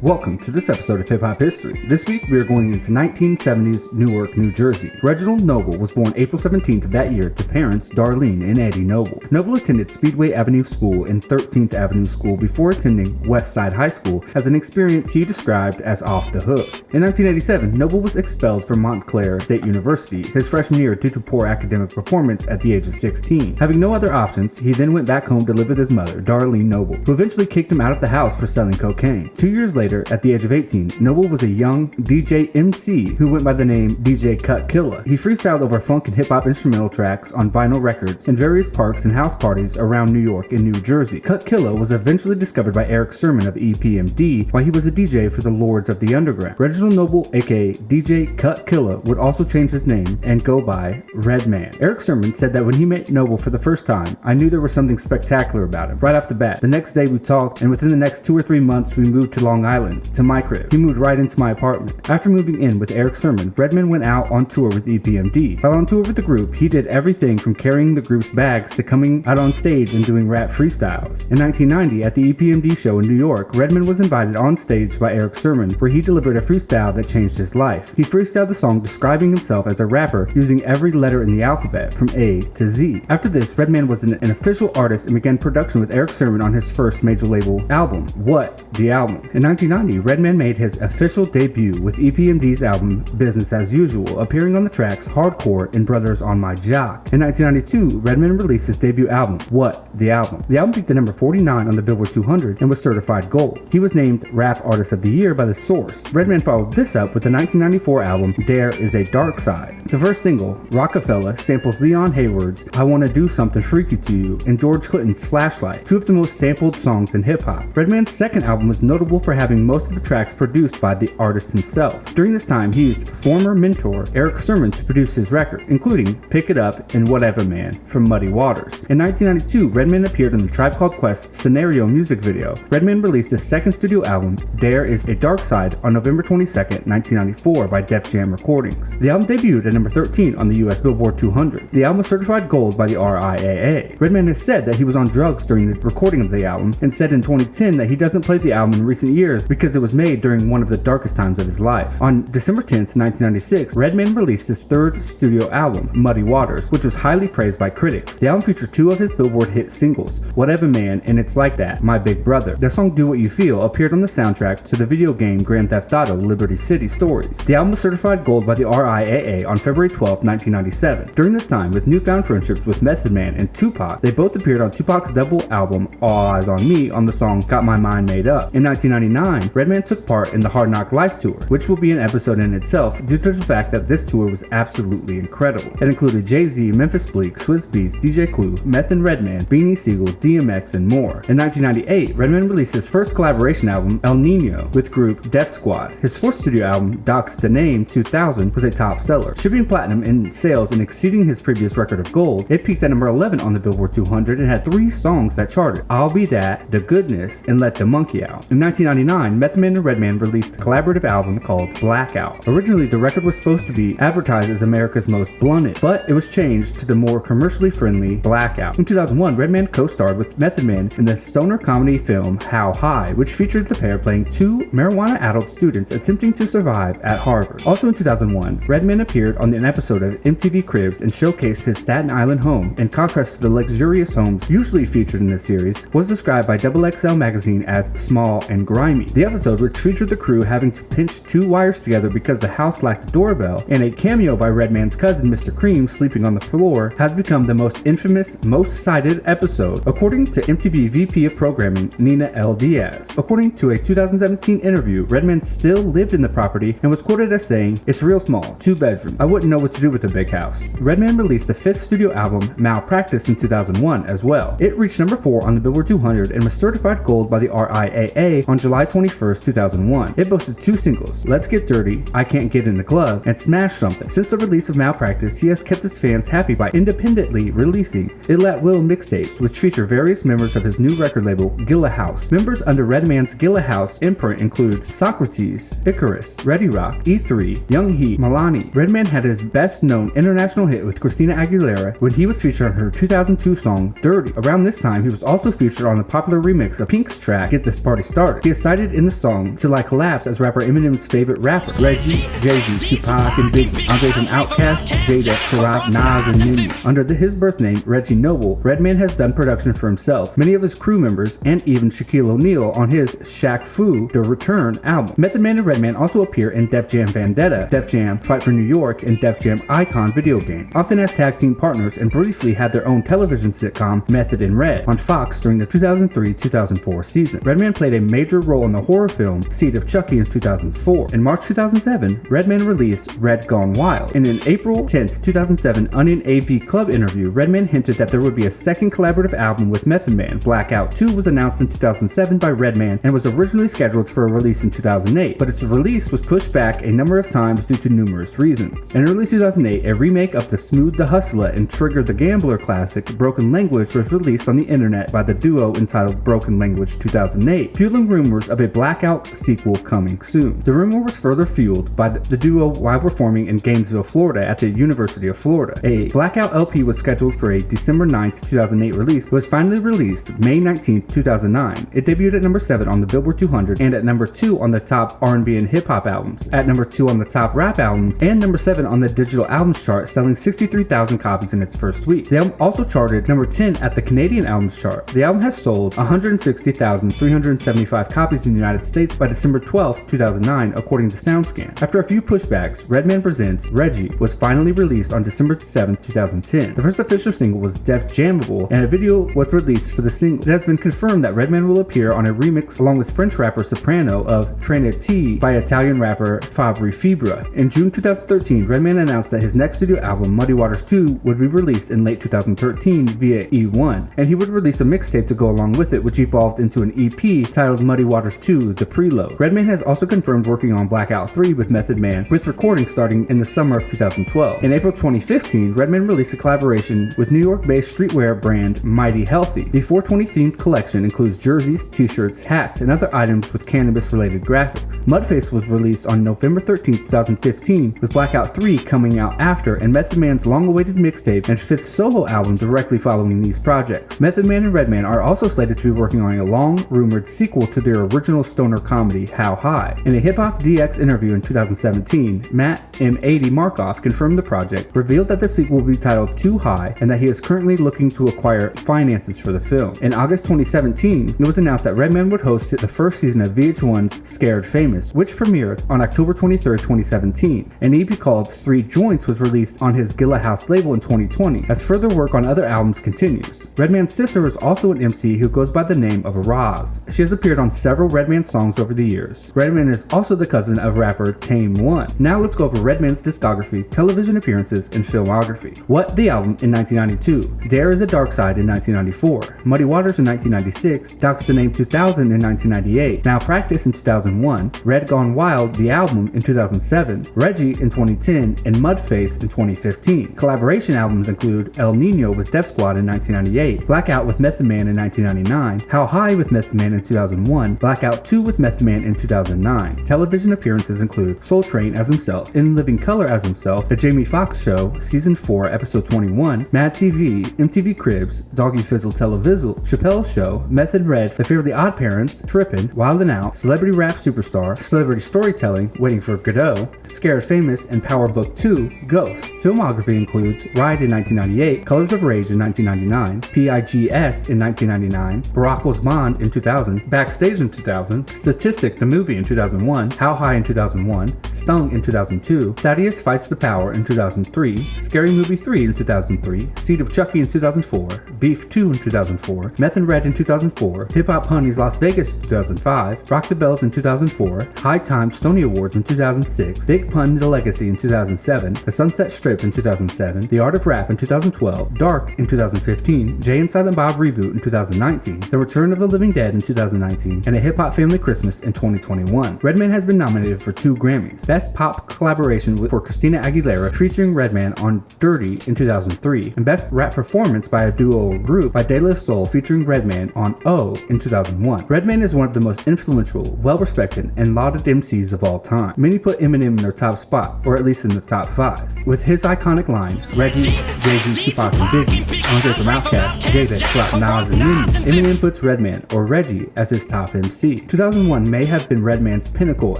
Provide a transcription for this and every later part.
Welcome to this episode of Hip Hop History. This week we are going into 1970s Newark, New Jersey. Reginald Noble was born April 17th of that year to parents Darlene and Eddie Noble. Noble attended Speedway Avenue School and 13th Avenue School before attending West Side High School as an experience he described as off the hook. In 1987, Noble was expelled from Montclair State University his freshman year due to poor academic performance at the age of 16. Having no other options, he then went back home to live with his mother, Darlene Noble, who eventually kicked him out of the house for selling cocaine. 2 years later, at the age of 18, Noble was a young DJ MC who went by the name DJ Cut Killa. He freestyled over funk and hip-hop instrumental tracks on vinyl records in various parks and house parties around New York and New Jersey. Cut Killa was eventually discovered by Eric Sermon of EPMD while he was a DJ for the Lords of the Underground. Reginald Noble, aka DJ Cut Killa, would also change his name and go by Redman. Eric Sermon said that when he met Noble for the first time, I knew there was something spectacular about him. Right off the bat, the next day we talked, and within the next 2 or 3 months we moved to Long Island, to my crib. He moved right into my apartment. After moving in with Eric Sermon, Redman went out on tour with EPMD. While on tour with the group, he did everything from carrying the group's bags to coming out on stage and doing rap freestyles. In 1990, at the EPMD show in New York, Redman was invited on stage by Eric Sermon, where he delivered a freestyle that changed his life. He freestyled a song describing himself as a rapper using every letter in the alphabet from A to Z. After this, Redman was an official artist and began production with Eric Sermon on his first major label album, What? The Album. In 1990, Redman made his official debut with EPMD's album Business As Usual, appearing on the tracks Hardcore and Brothers on My Jock. In 1992, Redman released his debut album, What? The Album. The album peaked at number 49 on the Billboard 200 and was certified gold. He was named Rap Artist of the Year by The Source. Redman followed this up with the 1994 album There Is a Dark Side. The first single, Rockefeller, samples Leon Hayward's I Wanna Do Something Freaky to You and George Clinton's Flashlight, two of the most sampled songs in hip-hop. Redman's second album was notable for having most of the tracks produced by the artist himself. During this time, he used former mentor Eric Sermon to produce his record, including Pick It Up and Whatever Man from Muddy Waters. In 1992, Redman appeared in the Tribe Called Quest's Scenario music video. Redman released his second studio album, There Is a Dark Side, on November 22, 1994 by Def Jam Recordings. The album debuted at number 13 on the US Billboard 200. The album was certified gold by the RIAA. Redman has said that he was on drugs during the recording of the album and said in 2010 that he doesn't play the album in recent years because it was made during one of the darkest times of his life. On December 10th, 1996, Redman released his third studio album, Muddy Waters, which was highly praised by critics. The album featured two of his Billboard hit singles, Whatever Man and It's Like That, My Big Brother. The song Do What You Feel appeared on the soundtrack to the video game Grand Theft Auto Liberty City Stories. The album was certified gold by the RIAA on February 12, 1997. During this time, with newfound friendships with Method Man and Tupac, they both appeared on Tupac's double album, All Eyes on Me, on the song Got My Mind Made Up. In 1999, Redman took part in the Hard Knock Life Tour, which will be an episode in itself due to the fact that this tour was absolutely incredible. It included Jay-Z, Memphis Bleek, Swizz Beatz, DJ Clue, Meth and Redman, Beanie Siegel, DMX, and more. In 1998, Redman released his first collaboration album, El Nino, with group Def Squad. His fourth studio album, Doc's The Name 2000, was a top seller, shipping platinum in sales and exceeding his previous record of gold. It peaked at number 11 on the Billboard 200 and had 3 songs that charted, I'll Be That, The Goodness, and Let the Monkey Out. In 1999, Method Man and Redman released a collaborative album called Blackout. Originally, the record was supposed to be advertised as America's most blunted, but it was changed to the more commercially friendly Blackout. In 2001, Redman co-starred with Method Man in the stoner comedy film How High, which featured the pair playing 2 marijuana-addled students attempting to survive at Harvard. Also in 2001, Redman appeared on an episode of MTV Cribs and showcased his Staten Island home. In contrast to the luxurious homes usually featured in this series, was described by XXL magazine as small and grimy. The episode, which featured the crew having to pinch 2 wires together because the house lacked a doorbell, and a cameo by Redman's cousin Mr. Cream sleeping on the floor, has become the most infamous, most cited episode, according to MTV VP of Programming Nina L. Diaz. According to a 2017 interview, Redman still lived in the property and was quoted as saying, "It's real small, 2 bedroom. I wouldn't know what to do with a big house." Redman released the 5th studio album, Malpractice, in 2001 as well. It reached number 4 on the Billboard 200 and was certified gold by the RIAA on July 21st, 2001. It boasted 2 singles, Let's Get Dirty, I Can't Get in the Club, and Smash Something. Since the release of Malpractice, he has kept his fans happy by independently releasing Ill at Will mixtapes, which feature various members of his new record label, Gilla House. Members under Redman's Gilla House imprint include Socrates, Icarus, Ready Rock, E3, Young Heat, Milani. Redman had his best-known international hit with Christina Aguilera when he was featured on her 2002 song, Dirty. Around this time, he was also featured on the popular remix of Pink's track, Get This Party Started. He is cited cited in the song till I collapse as rapper Eminem's favorite rappers: Reggie, Jay-Z, Tupac, and Biggie, Andre from Outkast, Jada, Karat, Nas, and Nicki. Under his birth name, Reggie Noble, Redman has done production for himself, many of his crew members, and even Shaquille O'Neal on his Shaq Fu The Return album. Method Man and Redman also appear in Def Jam Vendetta, Def Jam Fight for New York, and Def Jam Icon video game, often as tag team partners, and briefly had their own television sitcom, Method and Red, on Fox during the 2003-2004 season. Redman played a major role in the horror film Seed of Chucky in 2004. In March 2007, Redman released Red Gone Wild. In an April 10, 2007 Onion AV Club interview, Redman hinted that there would be a second collaborative album with Method Man. Blackout 2 was announced in 2007 by Redman and was originally scheduled for a release in 2008, but its release was pushed back a number of times due to numerous reasons. In early 2008, a remake of the Smooth the Hustler and Trigger the Gambler classic Broken Language was released on the internet by the duo entitled Broken Language 2008, fueling rumors of a Blackout sequel coming soon. The rumor was further fueled by the duo while performing in Gainesville, Florida at the University of Florida. A Blackout LP was scheduled for a December 9, 2008 release, but was finally released May 19, 2009. It debuted at number 7 on the Billboard 200 and at number 2 on the top R&B and hip hop albums, at number 2 on the top rap albums, and number 7 on the digital albums chart, selling 63,000 copies in its first week. The album also charted number 10 at the Canadian albums chart. The album has sold 160,375 copies in the United States by December 12, 2009, according to SoundScan. After a few pushbacks, Redman Presents Reggie was finally released on December 7, 2010. The first official single was Def Jammable, and a video was released for the single. It has been confirmed that Redman will appear on a remix along with French rapper Soprano of Trinity by Italian rapper Fabri Fibra. In June 2013, Redman announced that his next studio album, Muddy Waters 2, would be released in late 2013 via E1, and he would release a mixtape to go along with it, which evolved into an EP titled Muddy Waters 2 The Preload. Redman has also confirmed working on Blackout 3 with Method Man, with recording starting in the summer of 2012. In April 2015, Redman released a collaboration with New York-based streetwear brand Mighty Healthy. The 420-themed collection includes jerseys, t-shirts, hats, and other items with cannabis-related graphics. Mudface was released on November 13, 2015, with Blackout 3 coming out after, and Method Man's long-awaited mixtape and 5th solo album directly following these projects. Method Man and Redman are also slated to be working on a long-rumored sequel to their original stoner comedy, How High. In a Hip Hop DX interview in 2017, Matt M80 Markoff confirmed the project, revealed that the sequel will be titled Too High, and that he is currently looking to acquire finances for the film. In August 2017, it was announced that Redman would host the first season of VH1's Scared Famous, which premiered on October 23, 2017. An EP called 3 Joints was released on his Gilla House label in 2020, as further work on other albums continues. Redman's sister is also an MC who goes by the name of Roz. She has appeared on several Redman songs over the years. Redman is also the cousin of rapper Tame One. Now let's go over Redman's discography, television appearances, and filmography. What the album in 1992, Dare is a Dark Side in 1994, Muddy Waters in 1996, Docs the Name 2000 in 1998, Malpractice in 2001, Red Gone Wild the album in 2007, Reggie in 2010, and Mudface in 2015. Collaboration albums include El Nino with Def Squad in 1998, Blackout with Method Man in 1999, How High with Method Man in 2001, Blackout 2 with Method Man in 2009. Television appearances include Soul Train as himself, In Living Color as himself, The Jamie Foxx Show, Season 4, Episode 21, Mad TV, MTV Cribs, Doggy Fizzle Televizzle, Chappelle's Show, Method Red, The Fairly Odd Parents, Trippin', Wild 'N Out, Celebrity Rap Superstar, Celebrity Storytelling, Waiting for Godot, Scared Famous, and Power Book 2, Ghost. Filmography includes Ride in 1998, Colors of Rage in 1999, PIGS in 1999, Barack Osman in 2000, Backstage in 2000, Statistic the Movie in 2001, How High in 2001, Stung in 2002, Thaddeus Fights the Power in 2003, Scary Movie 3 in 2003, Seed of Chucky in 2004, Beef 2 in 2004, Meth and Red in 2004, Hip Hop Honeys Las Vegas in 2005, Rock the Bells in 2004, High Time Stony Awards in 2006, Big Pun The Legacy in 2007, The Sunset Strip in 2007, The Art of Rap in 2012, Dark in 2015, Jay and Silent Bob Reboot in 2019, The Return of the Living Dead in 2019, and A Hip Hop Family Christmas in 2021. Redman has been nominated for 2 Grammys, Best Pop Collaboration for Christina Aguilera featuring Redman on Dirty in 2003, and Best Rap Performance by a Duo or Group by De La Soul featuring Redman on O in 2001. Redman is one of the most influential, well-respected, and lauded MCs of all time. Many put Eminem in their top spot, or at least in the top 5. With his iconic line, Reggie, Jay-Z, Tupac, and Biggie, Andre from Outkast, Jada, Nas, and Nicki, Eminem puts Redman, or Reggie, as his top MC. MTV. 2001 may have been Redman's pinnacle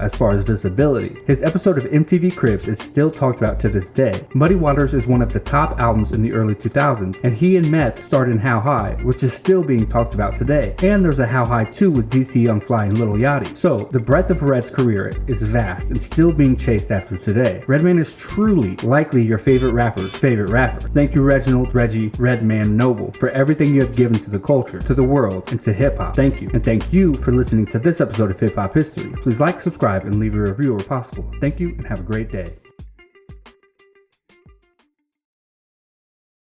as far as visibility. His episode of MTV Cribs is still talked about to this day. Muddy Waters is one of the top albums in the early 2000s, and he and Meth starred in How High, which is still being talked about today. And there's a How High 2 with DC Young Fly and Lil Yachty. So the breadth of Red's career is vast and still being chased after today. Redman is truly likely your favorite rapper's favorite rapper. Thank you, Reginald, Reggie, Redman, Noble, for everything you have given to the culture, to the world, and to hip-hop. Thank you. And thank you for listening to this episode of Hip Hop History. Please like, subscribe, and leave a review where possible. Thank you, and have a great day.